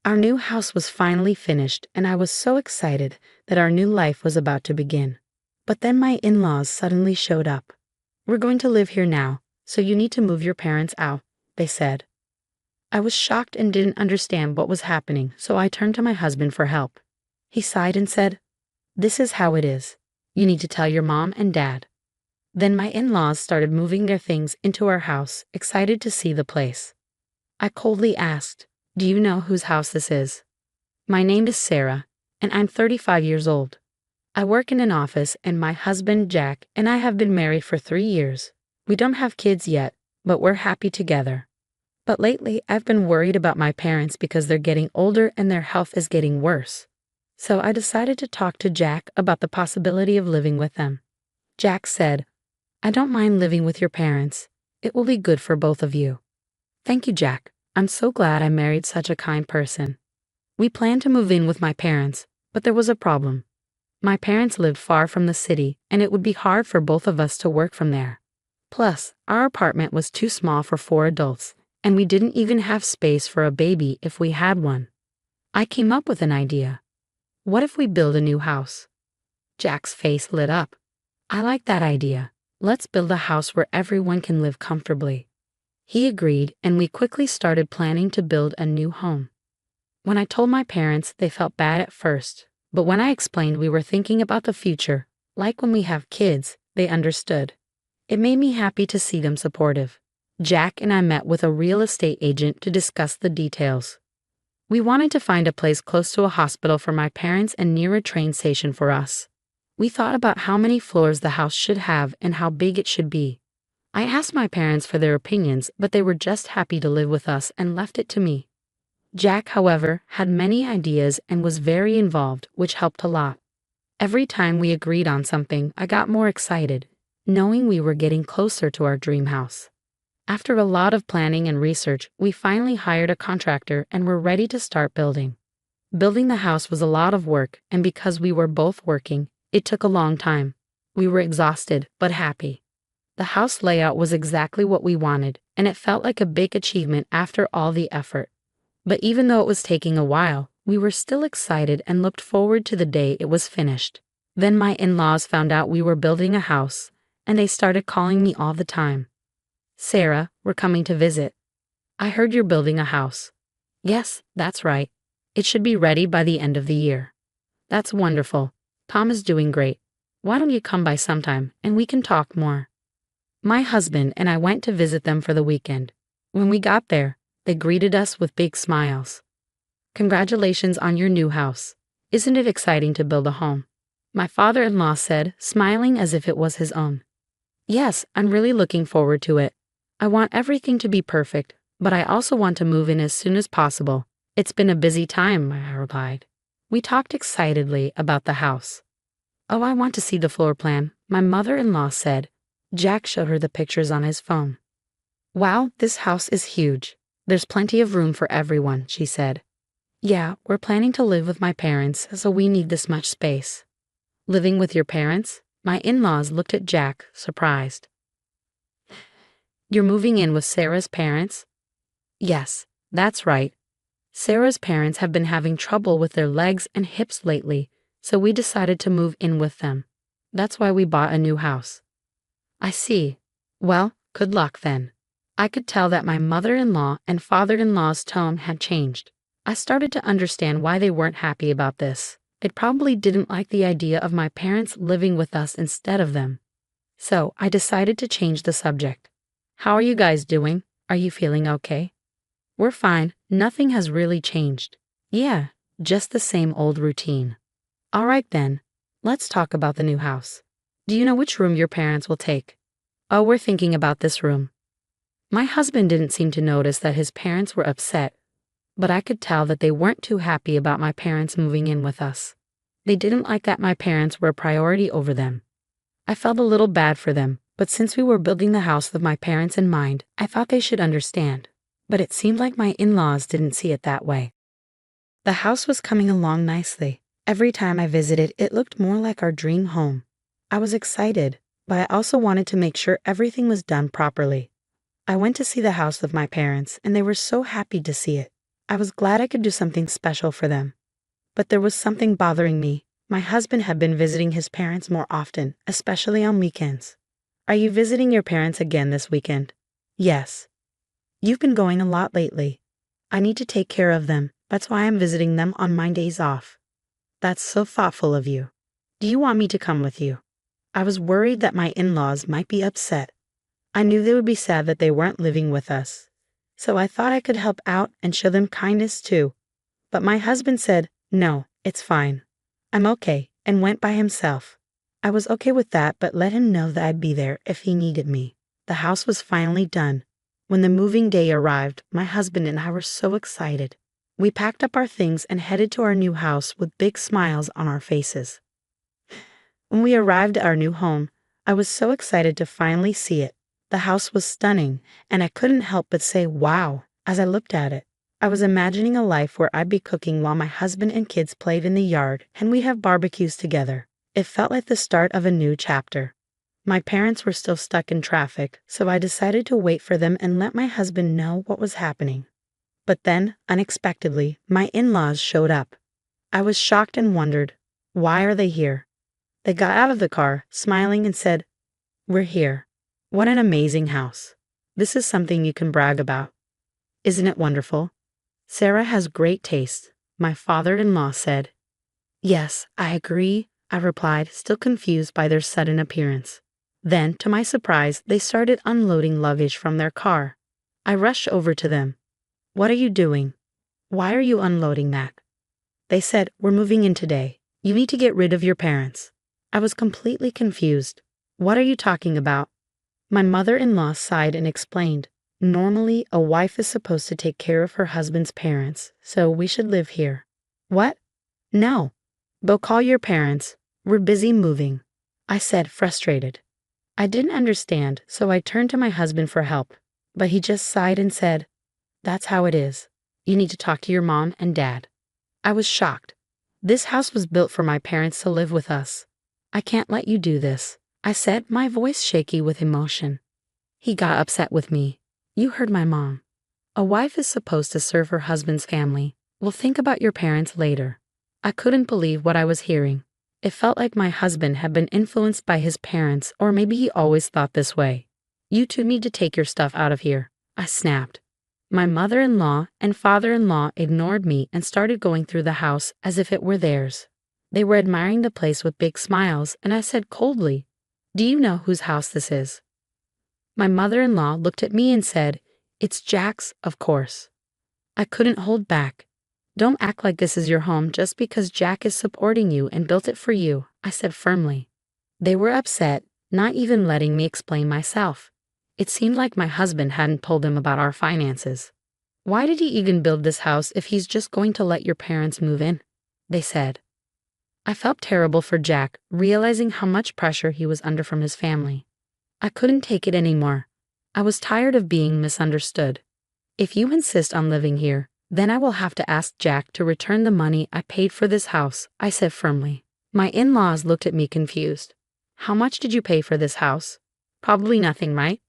Our new house was finally finished, and I was so excited that our new life was about to begin. But then my in-laws suddenly showed up. "We're going to live here now, so you need to move your parents out," they said. I was shocked and didn't understand what was happening, so I turned to my husband for help. He sighed and said, "This is how it is. You need to tell your mom and dad." Then my in-laws started moving their things into our house, excited to see the place. I coldly asked, "Do you know whose house this is?" "My name is Sarah, and I'm 35 years old. I work in an office, and my husband, Jack, and I have been married for 3 years. We don't have kids yet, but we're happy together. But lately, I've been worried about my parents because they're getting older and their health is getting worse. So I decided to talk to Jack about the possibility of living with them." Jack said, "I don't mind living with your parents. It will be good for both of you." "Thank you, Jack. I'm so glad I married such a kind person." We planned to move in with my parents, but there was a problem. My parents lived far from the city, and it would be hard for both of us to work from there. Plus, our apartment was too small for 4 adults, and we didn't even have space for a baby if we had one. I came up with an idea. "What if we build a new house?" Jack's face lit up. "I like that idea. Let's build a house where everyone can live comfortably." He agreed, and we quickly started planning to build a new home. When I told my parents, they felt bad at first, but when I explained we were thinking about the future, like when we have kids, they understood. It made me happy to see them supportive. Jack and I met with a real estate agent to discuss the details. We wanted to find a place close to a hospital for my parents and near a train station for us. We thought about how many floors the house should have and how big it should be. I asked my parents for their opinions, but they were just happy to live with us and left it to me. Jack, however, had many ideas and was very involved, which helped a lot. Every time we agreed on something, I got more excited, knowing we were getting closer to our dream house. After a lot of planning and research, we finally hired a contractor and were ready to start building. Building the house was a lot of work, and because we were both working, it took a long time. We were exhausted, but happy. The house layout was exactly what we wanted, and it felt like a big achievement after all the effort. But even though it was taking a while, we were still excited and looked forward to the day it was finished. Then my in-laws found out we were building a house, and they started calling me all the time. "Sarah, we're coming to visit. I heard you're building a house." "Yes, that's right. It should be ready by the end of the year." "That's wonderful. Tom is doing great. Why don't you come by sometime, and we can talk more?" My husband and I went to visit them for the weekend. When we got there, they greeted us with big smiles. "Congratulations on your new house. Isn't it exciting to build a home?" my father-in-law said, smiling as if it was his own. "Yes, I'm really looking forward to it. I want everything to be perfect, but I also want to move in as soon as possible. It's been a busy time," I replied. We talked excitedly about the house. "Oh, I want to see the floor plan," my mother-in-law said. Jack showed her the pictures on his phone. "Wow, this house is huge. There's plenty of room for everyone," she said. "Yeah, we're planning to live with my parents, so we need this much space." "Living with your parents?" My in-laws looked at Jack, surprised. "You're moving in with Sarah's parents?" "Yes, that's right. Sarah's parents have been having trouble with their legs and hips lately, so we decided to move in with them. That's why we bought a new house." "I see. Well, good luck then." I could tell that my mother-in-law and father-in-law's tone had changed. I started to understand why they weren't happy about this. They probably didn't like the idea of my parents living with us instead of them. So I decided to change the subject. "How are you guys doing? Are you feeling okay?" "We're fine. Nothing has really changed." "Yeah, just the same old routine." "All right then. Let's talk about the new house. Do you know which room your parents will take?" "Oh, we're thinking about this room." My husband didn't seem to notice that his parents were upset, but I could tell that they weren't too happy about my parents moving in with us. They didn't like that my parents were a priority over them. I felt a little bad for them, but since we were building the house with my parents in mind, I thought they should understand. But it seemed like my in-laws didn't see it that way. The house was coming along nicely. Every time I visited, it looked more like our dream home. I was excited, but I also wanted to make sure everything was done properly. I went to see the house with my parents, and they were so happy to see it. I was glad I could do something special for them. But there was something bothering me. My husband had been visiting his parents more often, especially on weekends. Are you visiting your parents again this weekend? Yes. You've been going a lot lately. I need to take care of them. That's why I'm visiting them on my days off. That's so thoughtful of you. Do you want me to come with you? I was worried that my in-laws might be upset. I knew they would be sad that they weren't living with us. So I thought I could help out and show them kindness too. But my husband said, no, it's fine. I'm okay, and went by himself. I was okay with that, but let him know that I'd be there if he needed me. The house was finally done. When the moving day arrived, my husband and I were so excited. We packed up our things and headed to our new house with big smiles on our faces. When we arrived at our new home, I was so excited to finally see it. The house was stunning, and I couldn't help but say, wow, as I looked at it. I was imagining a life where I'd be cooking while my husband and kids played in the yard, and we'd have barbecues together. It felt like the start of a new chapter. My parents were still stuck in traffic, so I decided to wait for them and let my husband know what was happening. But then, unexpectedly, my in-laws showed up. I was shocked and wondered, why are they here? They got out of the car, smiling, and said, we're here. What an amazing house. This is something you can brag about. Isn't it wonderful? Sarah has great taste, my father-in-law said. Yes, I agree, I replied, still confused by their sudden appearance. Then, to my surprise, they started unloading luggage from their car. I rushed over to them. What are you doing? Why are you unloading that? They said, we're moving in today. You need to get rid of your parents. I was completely confused. What are you talking about? My mother-in-law sighed and explained. Normally, a wife is supposed to take care of her husband's parents, so we should live here. What? No. Go call your parents. We're busy moving, I said, frustrated. I didn't understand, so I turned to my husband for help, but he just sighed and said, that's how it is. You need to talk to your mom and dad. I was shocked. This house was built for my parents to live with us. I can't let you do this, I said, my voice shaky with emotion. He got upset with me. You heard my mom. A wife is supposed to serve her husband's family. Well, think about your parents later. I couldn't believe what I was hearing. It felt like my husband had been influenced by his parents, or maybe he always thought this way. You two need to take your stuff out of here, I snapped. My mother-in-law and father-in-law ignored me and started going through the house as if it were theirs. They were admiring the place with big smiles, and I said coldly, do you know whose house this is? My mother-in-law looked at me and said, it's Jack's, of course. I couldn't hold back. Don't act like this is your home just because Jack is supporting you and built it for you, I said firmly. They were upset, not even letting me explain myself. It seemed like my husband hadn't told them about our finances. Why did he even build this house if he's just going to let your parents move in? They said. I felt terrible for Jack, realizing how much pressure he was under from his family. I couldn't take it anymore. I was tired of being misunderstood. If you insist on living here, then I will have to ask Jack to return the money I paid for this house, I said firmly. My in-laws looked at me confused. How much did you pay for this house? Probably nothing, right?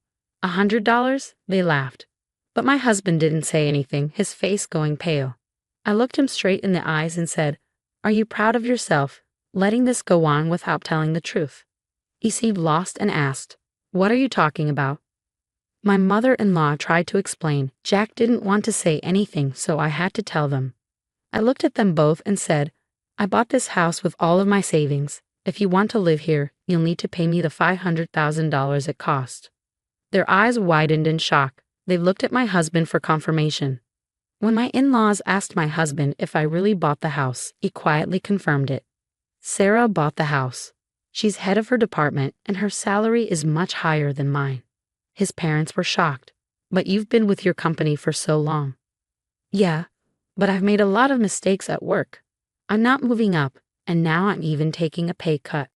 $100? They laughed. But my husband didn't say anything, his face going pale. I looked him straight in the eyes and said, are you proud of yourself, letting this go on without telling the truth? He seemed lost and asked, what are you talking about? My mother-in-law tried to explain. Jack didn't want to say anything, so I had to tell them. I looked at them both and said, I bought this house with all of my savings. If you want to live here, you'll need to pay me the $500,000 it cost. Their eyes widened in shock. They looked at my husband for confirmation. When my in-laws asked my husband if I really bought the house, he quietly confirmed it. Sarah bought the house. She's head of her department, and her salary is much higher than mine. His parents were shocked. But you've been with your company for so long. Yeah, but I've made a lot of mistakes at work. I'm not moving up, and now I'm even taking a pay cut.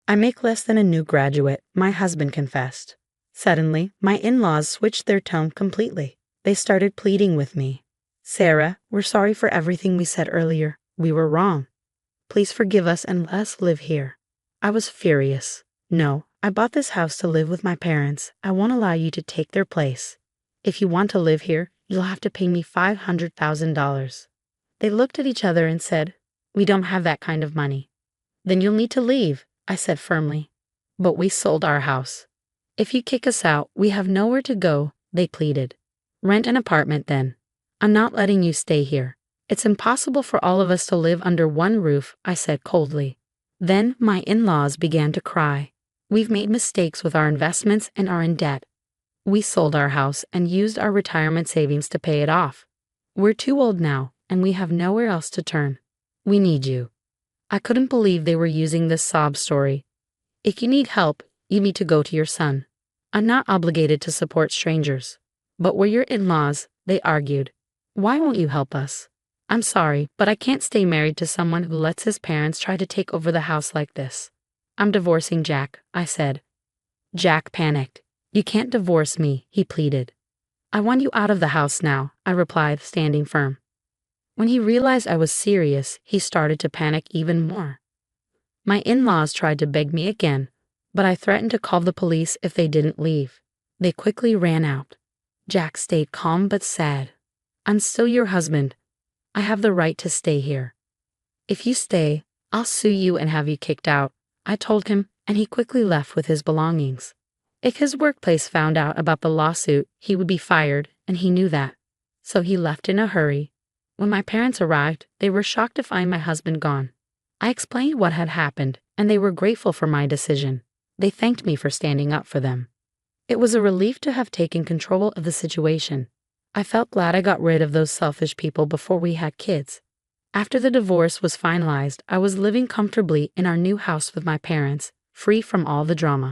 I make less than a new graduate, my husband confessed. Suddenly, my in-laws switched their tone completely. They started pleading with me. Sarah, we're sorry for everything we said earlier. We were wrong. Please forgive us and let us live here. I was furious. No, I bought this house to live with my parents. I won't allow you to take their place. If you want to live here, You'll have to pay me $500,000. They looked at each other and said, "We don't have that kind of money." "Then you'll need to leave," I said firmly. "But we sold our house." "If you kick us out, we have nowhere to go," they pleaded. "Rent an apartment then. I'm not letting you stay here. It's impossible for all of us to live under one roof," I said coldly. Then my in-laws began to cry. "We've made mistakes with our investments and are in debt. We sold our house and used our retirement savings to pay it off. We're too old now, and we have nowhere else to turn. We need you." I couldn't believe they were using this sob story. "If you need help, you need to go to your son. I'm not obligated to support strangers." "But we're your in-laws," they argued. "Why won't you help us?" "I'm sorry, but I can't stay married to someone who lets his parents try to take over the house like this. I'm divorcing Jack," I said. Jack panicked. "You can't divorce me," he pleaded. "I want you out of the house now," I replied, standing firm. When he realized I was serious, he started to panic even more. My in-laws tried to beg me again, but I threatened to call the police if they didn't leave. They quickly ran out. Jack stayed calm but sad. "I'm still your husband. I have the right to stay here. If you stay, I'll sue you and have you kicked out," I told him, and he quickly left with his belongings. If his workplace found out about the lawsuit, he would be fired, and he knew that. So he left in a hurry. When my parents arrived, they were shocked to find my husband gone. I explained what had happened, and they were grateful for my decision. They thanked me for standing up for them. It was a relief to have taken control of the situation. I felt glad I got rid of those selfish people before we had kids. After the divorce was finalized, I was living comfortably in our new house with my parents, free from all the drama.